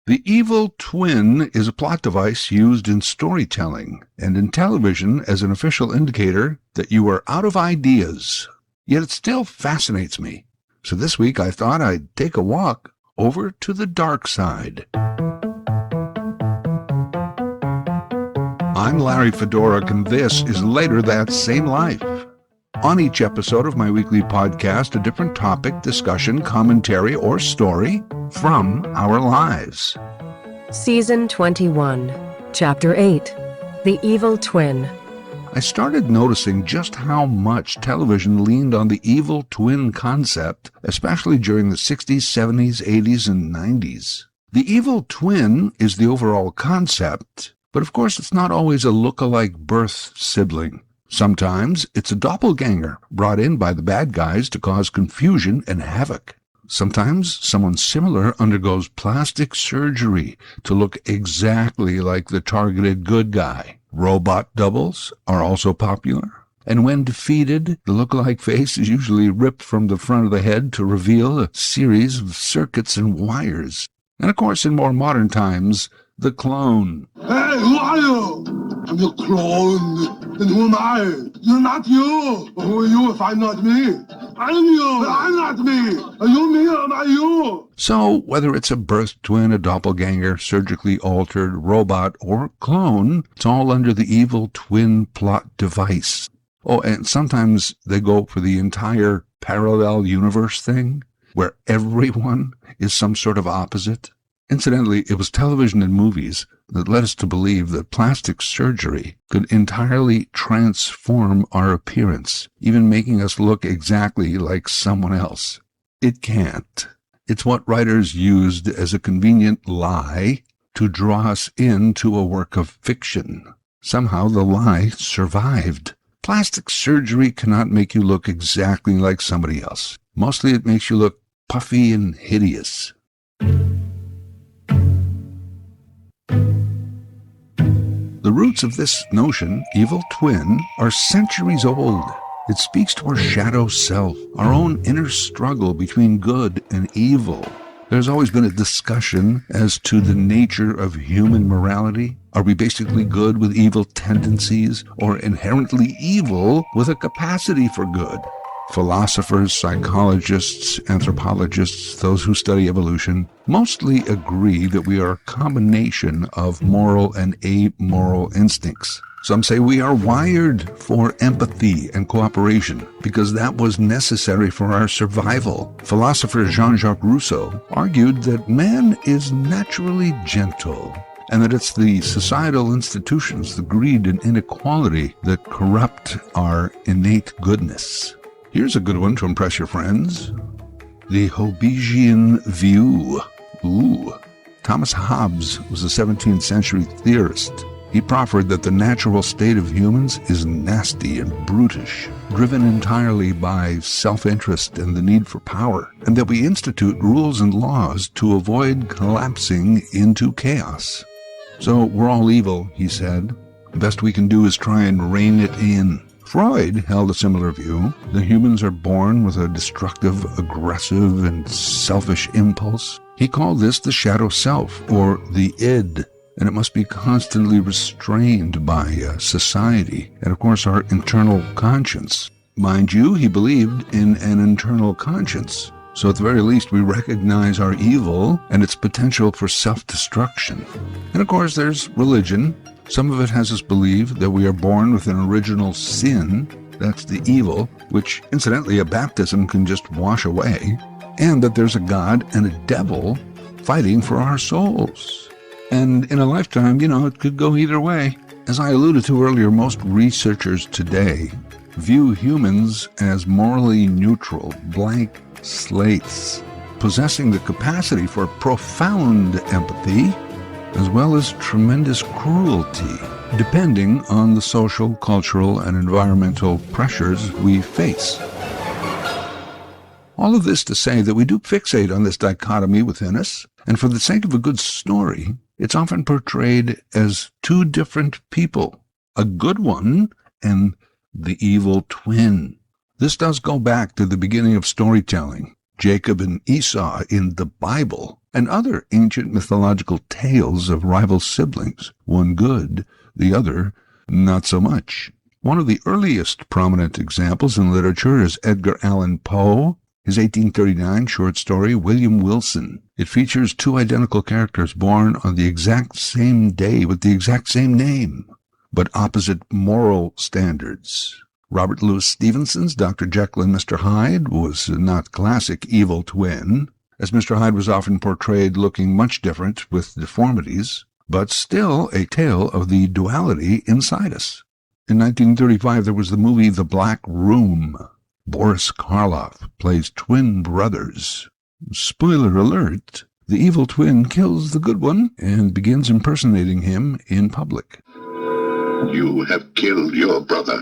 The evil twin is a plot device used in storytelling and in television as an official indicator that you are out of ideas. Yet it still fascinates me. So this week I thought I'd take a walk over to the dark side. I'm Larry Fedoruk, and this is Later That Same Life. On each episode of my weekly podcast, a different topic, discussion, commentary, or story from our lives. Season 21, Chapter 8, The Evil Twin. I started noticing just how much television leaned on the evil twin concept, especially during the 60s, 70s, 80s, and 90s. The evil twin is the overall concept, but of course it's not always a look-alike birth sibling. Sometimes it's a doppelganger brought in by the bad guys to cause confusion and havoc. Sometimes someone similar undergoes plastic surgery to look exactly like the targeted good guy. Robot doubles are also popular. And when defeated, the look-alike face is usually ripped from the front of the head to reveal a series of circuits and wires. And of course, in more modern times, the clone. Hey, who are you? I'm your clone. Then who am I? You're not you. Who are you if I'm not me? I'm you. I'm not me. Are you me or am I you? So, whether it's a birth twin, a doppelganger, surgically altered, robot, or clone, it's all under the evil twin plot device. Oh, and sometimes they go for the entire parallel universe thing, where everyone is some sort of opposite. Incidentally, it was television and movies that led us to believe that plastic surgery could entirely transform our appearance, even making us look exactly like someone else. It can't. It's what writers used as a convenient lie to draw us into a work of fiction. Somehow the lie survived. Plastic surgery cannot make you look exactly like somebody else. Mostly it makes you look puffy and hideous. The roots of this notion, evil twin, are centuries old. It speaks to our shadow self, our own inner struggle between good and evil. There's always been a discussion as to the nature of human morality. Are we basically good with evil tendencies, or inherently evil with a capacity for good? Philosophers, psychologists, anthropologists, those who study evolution, mostly agree that we are a combination of moral and amoral instincts. Some say we are wired for empathy and cooperation because that was necessary for our survival. Philosopher Jean-Jacques Rousseau argued that man is naturally gentle, and that it's the societal institutions, the greed and inequality, that corrupt our innate goodness. Here's a good one to impress your friends. The Hobbesian view. Thomas Hobbes was a 17th century theorist. He proffered that the natural state of humans is nasty and brutish, driven entirely by self-interest and the need for power, and that we institute rules and laws to avoid collapsing into chaos. So we're all evil, he said. The best we can do is try and rein it in. Freud held a similar view. The humans are born with a destructive, aggressive, and selfish impulse. He called this the shadow self, or the id, and it must be constantly restrained by society, and of course our internal conscience. Mind you, he believed in an internal conscience. So at the very least, we recognize our evil and its potential for self-destruction. And of course, there's religion. Some of it has us believe that we are born with an original sin, that's the evil, which incidentally a baptism can just wash away, and that there's a God and a devil fighting for our souls. And in a lifetime, it could go either way. As I alluded to earlier, most researchers today view humans as morally neutral, blank slates, possessing the capacity for profound empathy, as well as tremendous cruelty, depending on the social, cultural, and environmental pressures we face. All of this to say that we do fixate on this dichotomy within us, and for the sake of a good story, it's often portrayed as two different people, a good one and the evil twin. This does go back to the beginning of storytelling. Jacob and Esau in the Bible and other ancient mythological tales of rival siblings, one good, the other not so much. One of the earliest prominent examples in literature is Edgar Allan Poe, his 1839 short story, William Wilson. It features two identical characters born on the exact same day with the exact same name, but opposite moral standards. Robert Louis Stevenson's Dr. Jekyll and Mr. Hyde was not classic evil twin, as Mr. Hyde was often portrayed looking much different with deformities, but still a tale of the duality inside us. In 1935, there was the movie The Black Room. Boris Karloff plays twin brothers. Spoiler alert, the evil twin kills the good one and begins impersonating him in public. You have killed your brother.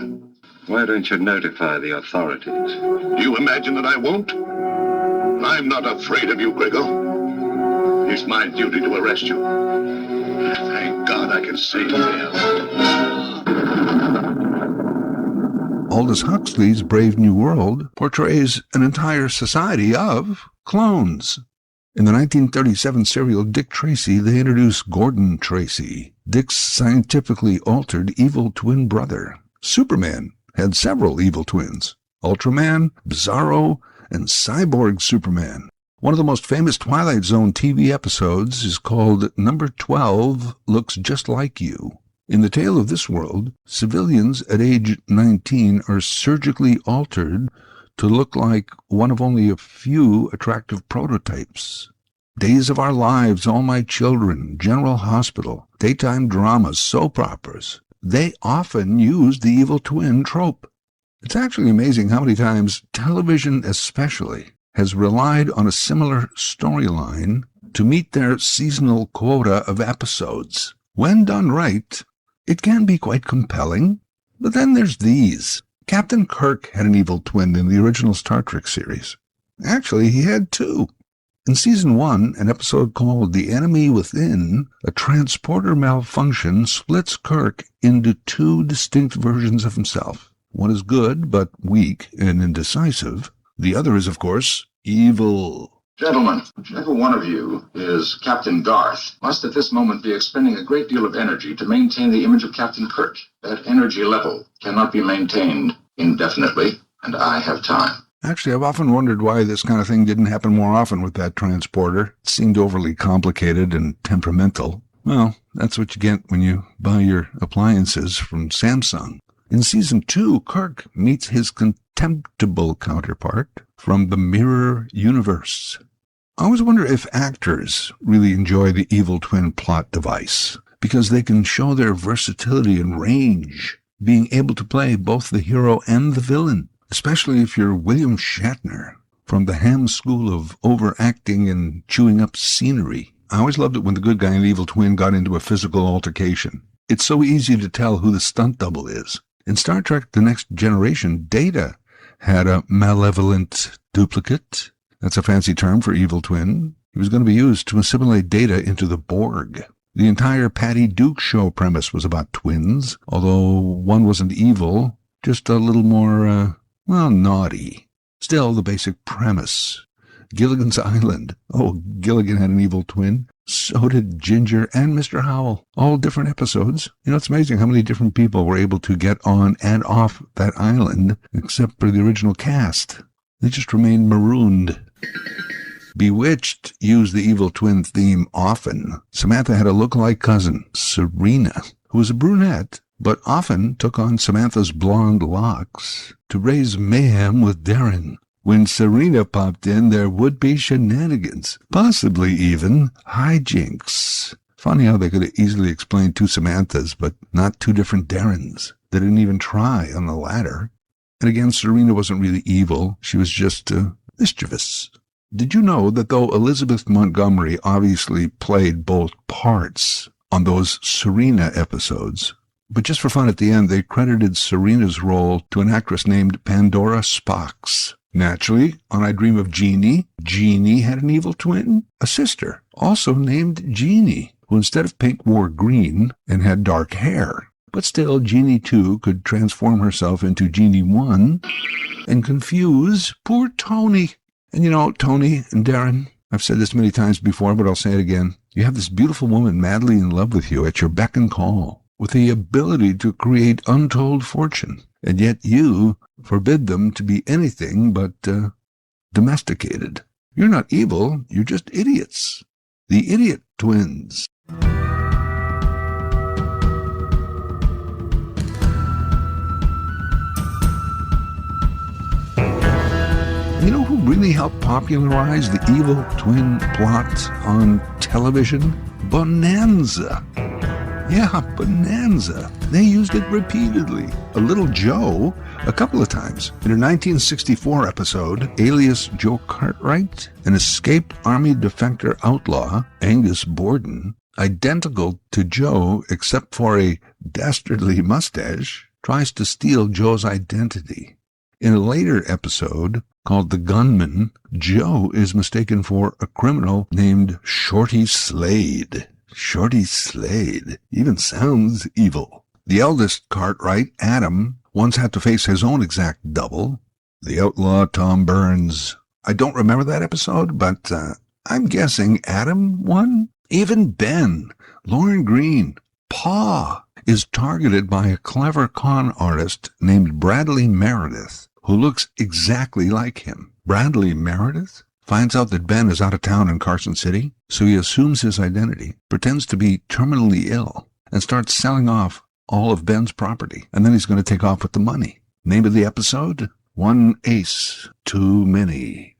Why don't you notify the authorities? Do you imagine that I won't? I'm not afraid of you, Griggle. It's my duty to arrest you. Thank God I can save him. Aldous Huxley's Brave New World portrays an entire society of clones. In the 1937 serial Dick Tracy, they introduce Gordon Tracy, Dick's scientifically altered evil twin brother. Superman had several evil twins: Ultraman, Bizarro, and Cyborg Superman. One of the most famous Twilight Zone TV episodes is called Number 12 Looks Just Like You. In the tale of this world, civilians at age 19 are surgically altered to look like one of only a few attractive prototypes. Days of Our Lives, All My Children, General Hospital, daytime dramas, soap operas, they often use the evil twin trope. It's actually amazing how many times television especially has relied on a similar storyline to meet their seasonal quota of episodes. When done right, it can be quite compelling. But then there's these. Captain Kirk had an evil twin in the original Star Trek series. Actually, he had two. In Season 1, an episode called The Enemy Within, a transporter malfunction splits Kirk into two distinct versions of himself. One is good, but weak and indecisive. The other is, of course, evil. Gentlemen, whichever one of you is Captain Garth must at this moment be expending a great deal of energy to maintain the image of Captain Kirk. That energy level cannot be maintained indefinitely, and I have time. Actually, I've often wondered why this kind of thing didn't happen more often with that transporter. It seemed overly complicated and temperamental. Well, that's what you get when you buy your appliances from Samsung. In Season 2, Kirk meets his contemptible counterpart from the Mirror Universe. I always wonder if actors really enjoy the evil twin plot device, because they can show their versatility and range, being able to play both the hero and the villain, especially if you're William Shatner from the Ham school of overacting and chewing up scenery. I always loved it when the good guy and the evil twin got into a physical altercation. It's so easy to tell who the stunt double is. In Star Trek The Next Generation, Data had a malevolent duplicate. That's a fancy term for evil twin. He was going to be used to assimilate Data into the Borg. The entire Patty Duke show premise was about twins, although one wasn't evil, just a little more, naughty. Still, the basic premise. Gilligan's Island. Oh, Gilligan had an evil twin. So did Ginger and Mr. Howell. All different episodes. You know, it's amazing how many different people were able to get on and off that island, except for the original cast. They just remained marooned. Bewitched used the evil twin theme often. Samantha had a look-alike cousin, Serena, who was a brunette, but often took on Samantha's blonde locks to raise mayhem with Darren. When Serena popped in, there would be shenanigans, possibly even hijinks. Funny how they could have easily explained two Samanthas, but not two different Darrens. They didn't even try on the latter. And again, Serena wasn't really evil. She was just mischievous. Did you know that though Elizabeth Montgomery obviously played both parts on those Serena episodes, but just for fun at the end, they credited Serena's role to an actress named Pandora Spox. Naturally, on I Dream of Jeannie, Jeannie had an evil twin, a sister, also named Jeannie, who instead of pink wore green and had dark hair. But still, Jeannie 2 could transform herself into Jeannie 1 and confuse poor Tony. And you know, Tony and Darren, I've said this many times before, but I'll say it again. You have this beautiful woman madly in love with you at your beck and call, with the ability to create untold fortune, and yet you forbid them to be anything but domesticated. You're not evil, you're just idiots. The Idiot Twins. You know who really helped popularize the evil twin plot on television? Bonanza. Yeah, Bonanza. They used it repeatedly. A Little Joe a couple of times. In a 1964 episode, alias Joe Cartwright, an escaped Army defector outlaw, Angus Borden, identical to Joe except for a dastardly mustache, tries to steal Joe's identity. In a later episode, called The Gunman, Joe is mistaken for a criminal named Shorty Slade. Shorty Slade even sounds evil. The eldest Cartwright, Adam, once had to face his own exact double, the outlaw Tom Burns. I don't remember that episode, but I'm guessing Adam won. Even Ben, Lauren Green, Pa, is targeted by a clever con artist named Bradley Meredith, who looks exactly like him. Bradley Meredith finds out that Ben is out of town in Carson City, so he assumes his identity, pretends to be terminally ill, and starts selling off all of Ben's property. And then he's going to take off with the money. Name of the episode? One Ace Too Many.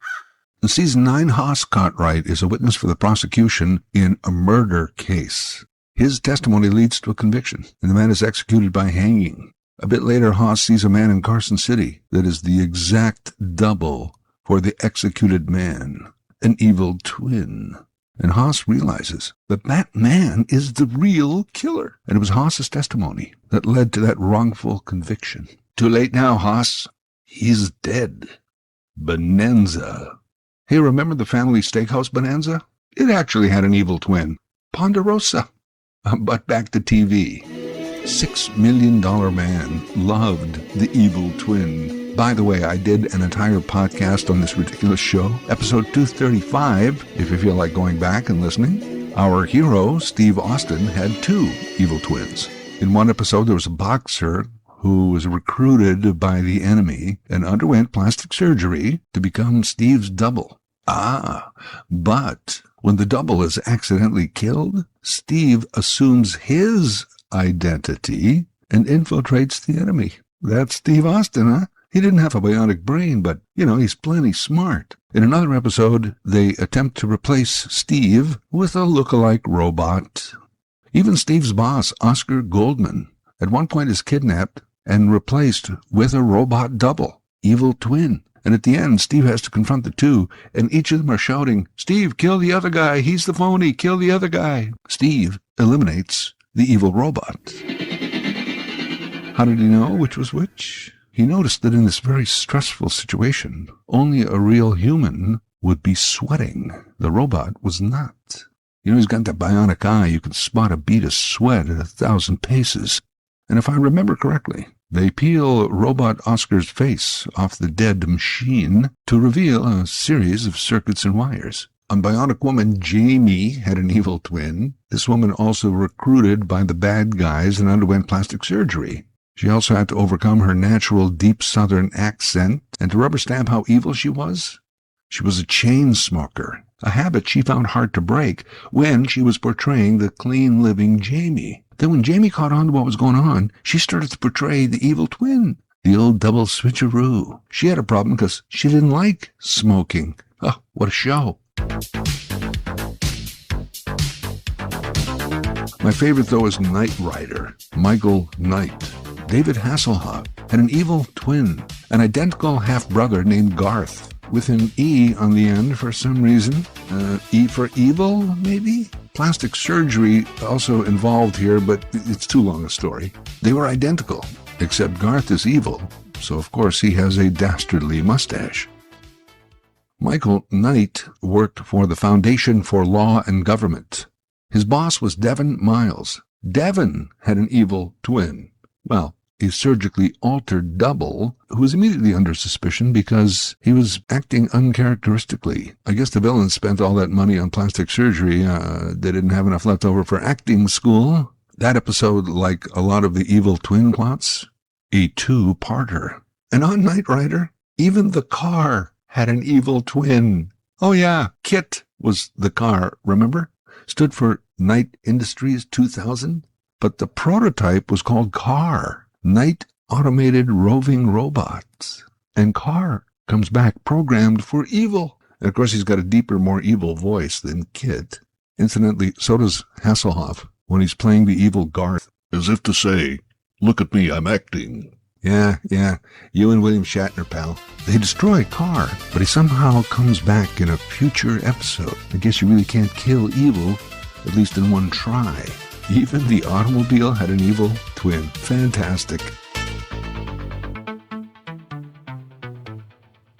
In Season 9, Hoss Cartwright is a witness for the prosecution in a murder case. His testimony leads to a conviction, and the man is executed by hanging. A bit later, Hoss sees a man in Carson City that is the exact double for the executed man, an evil twin. And Hoss realizes that that man is the real killer. And it was Hoss's testimony that led to that wrongful conviction. Too late now, Hoss. He's dead. Bonanza. Hey, remember the family steakhouse Bonanza? It actually had an evil twin, Ponderosa. But back to TV. $6 Million Man loved the evil twin. By the way, I did an entire podcast on this ridiculous show, episode 235, if you feel like going back and listening. Our hero, Steve Austin, had two evil twins. In one episode, there was a boxer who was recruited by the enemy and underwent plastic surgery to become Steve's double. But when the double is accidentally killed, Steve assumes his identity and infiltrates the enemy. That's Steve Austin, huh? He didn't have a bionic brain, but, he's plenty smart. In another episode, they attempt to replace Steve with a look-alike robot. Even Steve's boss, Oscar Goldman, at one point is kidnapped and replaced with a robot double, evil twin. And at the end, Steve has to confront the two, and each of them are shouting, "Steve, kill the other guy. He's the phony. Kill the other guy." Steve eliminates the evil robot. How did he know which was which? He noticed that in this very stressful situation, only a real human would be sweating. The robot was not. He's got that bionic eye. You can spot a bead of sweat at 1,000 paces. And if I remember correctly, they peel Robot Oscar's face off the dead machine to reveal a series of circuits and wires. A bionic woman, Jamie, had an evil twin. This woman also recruited by the bad guys and underwent plastic surgery. She also had to overcome her natural deep southern accent, and to rubber stamp how evil she was a chain smoker, a habit she found hard to break when she was portraying the clean-living Jamie. Then when Jamie caught on to what was going on, she started to portray the evil twin, the old double switcheroo. She had a problem because she didn't like smoking. Oh, what a show. My favorite, though, is Knight Rider, Michael Knight. David Hasselhoff had an evil twin, an identical half-brother named Garth, with an E on the end for some reason. E for evil, maybe? Plastic surgery also involved here, but it's too long a story. They were identical, except Garth is evil, so of course he has a dastardly mustache. Michael Knight worked for the Foundation for Law and Government. His boss was Devin Miles. Devin had an evil twin. Well, a surgically altered double who was immediately under suspicion because he was acting uncharacteristically. I guess the villains spent all that money on plastic surgery. They didn't have enough left over for acting school. That episode, like a lot of the Evil Twin plots, a two-parter. And on Knight Rider, even the car had an evil twin. Oh yeah, KITT was the car, remember? Stood for Knight Industries 2000. But the prototype was called KAR, Knight Automated Roving Robots. And KAR comes back programmed for evil. And of course, he's got a deeper, more evil voice than KITT. Incidentally, so does Hasselhoff when he's playing the evil Garth. As if to say, look at me, I'm acting. Yeah, you and William Shatner, pal. They destroy KAR, but he somehow comes back in a future episode. I guess you really can't kill evil, at least in one try. Even the automobile had an evil twin. Fantastic.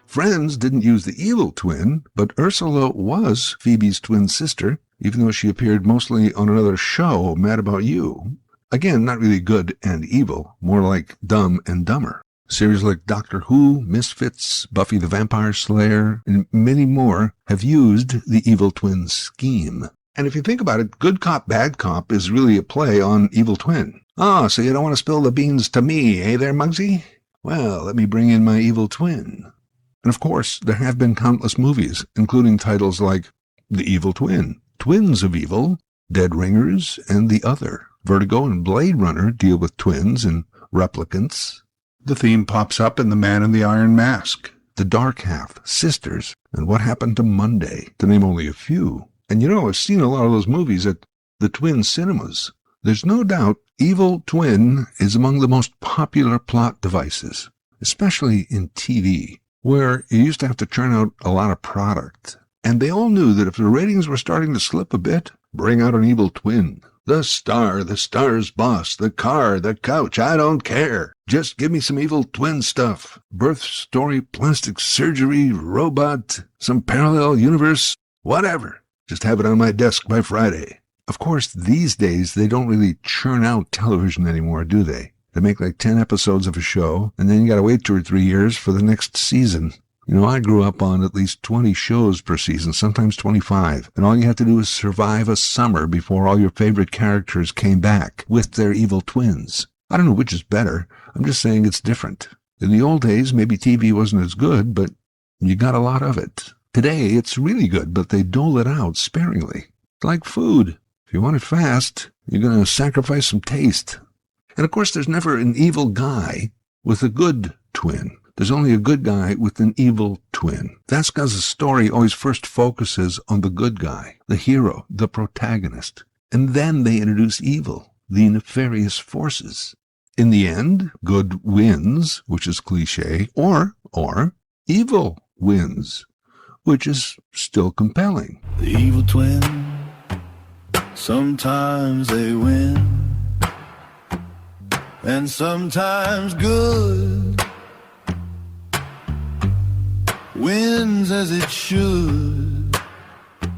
Friends didn't use the evil twin, but Ursula was Phoebe's twin sister, even though she appeared mostly on another show, Mad About You. Again, not really good and evil, more like Dumb and Dumber. Series like Doctor Who, Misfits, Buffy the Vampire Slayer, and many more have used the evil twin scheme. And if you think about it, Good Cop, Bad Cop is really a play on Evil Twin. Oh, so you don't want to spill the beans to me, eh there, Muggsy? Well, let me bring in my evil twin. And of course, there have been countless movies, including titles like The Evil Twin, Twins of Evil, Dead Ringers, and The Other. Vertigo and Blade Runner deal with twins and replicants. The theme pops up in The Man in the Iron Mask. The Dark Half, Sisters, and What Happened to Monday, to name only a few. And you know, I've seen a lot of those movies at the Twin Cinemas. There's no doubt Evil Twin is among the most popular plot devices, especially in TV, where you used to have to churn out a lot of product. And they all knew that if the ratings were starting to slip a bit, bring out an evil twin. The star, the star's boss, the car, the couch, I don't care. Just give me some evil twin stuff. Birth story, plastic surgery, robot, some parallel universe, whatever. Just have it on my desk by Friday. Of course, these days, they don't really churn out television anymore, do they? They make like 10 episodes of a show, and then you gotta wait 2 or 3 years for the next season. You know, I grew up on at least 20 shows per season, sometimes 25, and all you had to do was survive a summer before all your favorite characters came back with their evil twins. I don't know which is better. I'm just saying it's different. In the old days, maybe TV wasn't as good, but you got a lot of it. Today, it's really good, but they dole it out sparingly. It's like food. If you want it fast, you're going to sacrifice some taste. And of course, there's never an evil guy with a good twin. There's only a good guy with an evil twin. That's because the story always first focuses on the good guy, the hero, the protagonist. And then they introduce evil, the nefarious forces. In the end, good wins, which is cliche, or evil wins, which is still compelling. The evil twin, sometimes they win, and sometimes good wins as it should.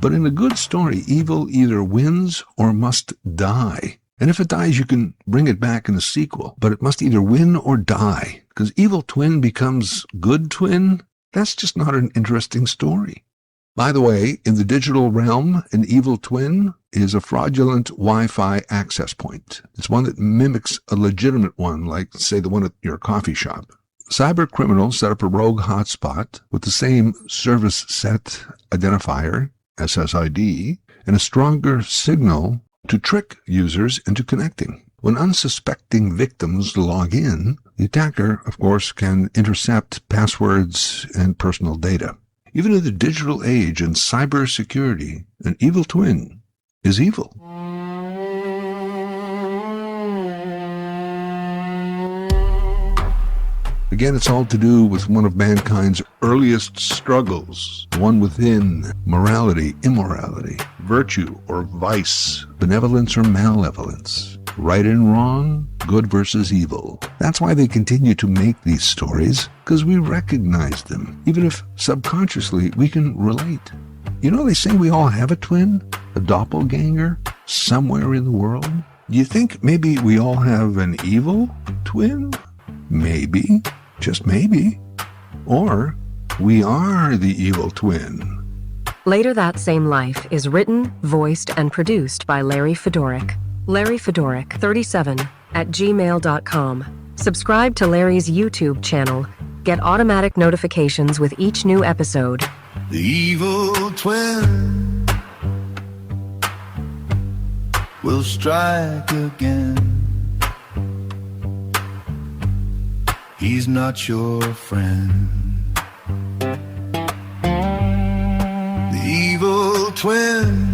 But in a good story, evil either wins or must die. And if it dies, you can bring it back in a sequel. But it must either win or die. Because evil twin becomes good twin, that's just not an interesting story. By the way, in the digital realm, an evil twin is a fraudulent Wi-Fi access point. It's one that mimics a legitimate one, like, say, the one at your coffee shop. Cyber criminals set up a rogue hotspot with the same service set identifier, SSID, and a stronger signal to trick users into connecting. When unsuspecting victims log in, the attacker, of course, can intercept passwords and personal data. Even in the digital age and cybersecurity, an evil twin is evil. Again, it's all to do with one of mankind's earliest struggles, one within morality, immorality, virtue or vice, benevolence or malevolence, right and wrong, good versus evil. That's why they continue to make these stories, because we recognize them, even if subconsciously we can relate. You know, they say we all have a twin, a doppelganger, somewhere in the world. Do you think maybe we all have an evil twin? Maybe, just maybe. Or we are the evil twin. Later That Same Life is written, voiced, and produced by Larry Fedoruk. Larry Fedoruk, 37, @gmail.com. Subscribe to Larry's YouTube channel. Get automatic notifications with each new episode. The evil twin will strike again. He's not your friend. The evil twin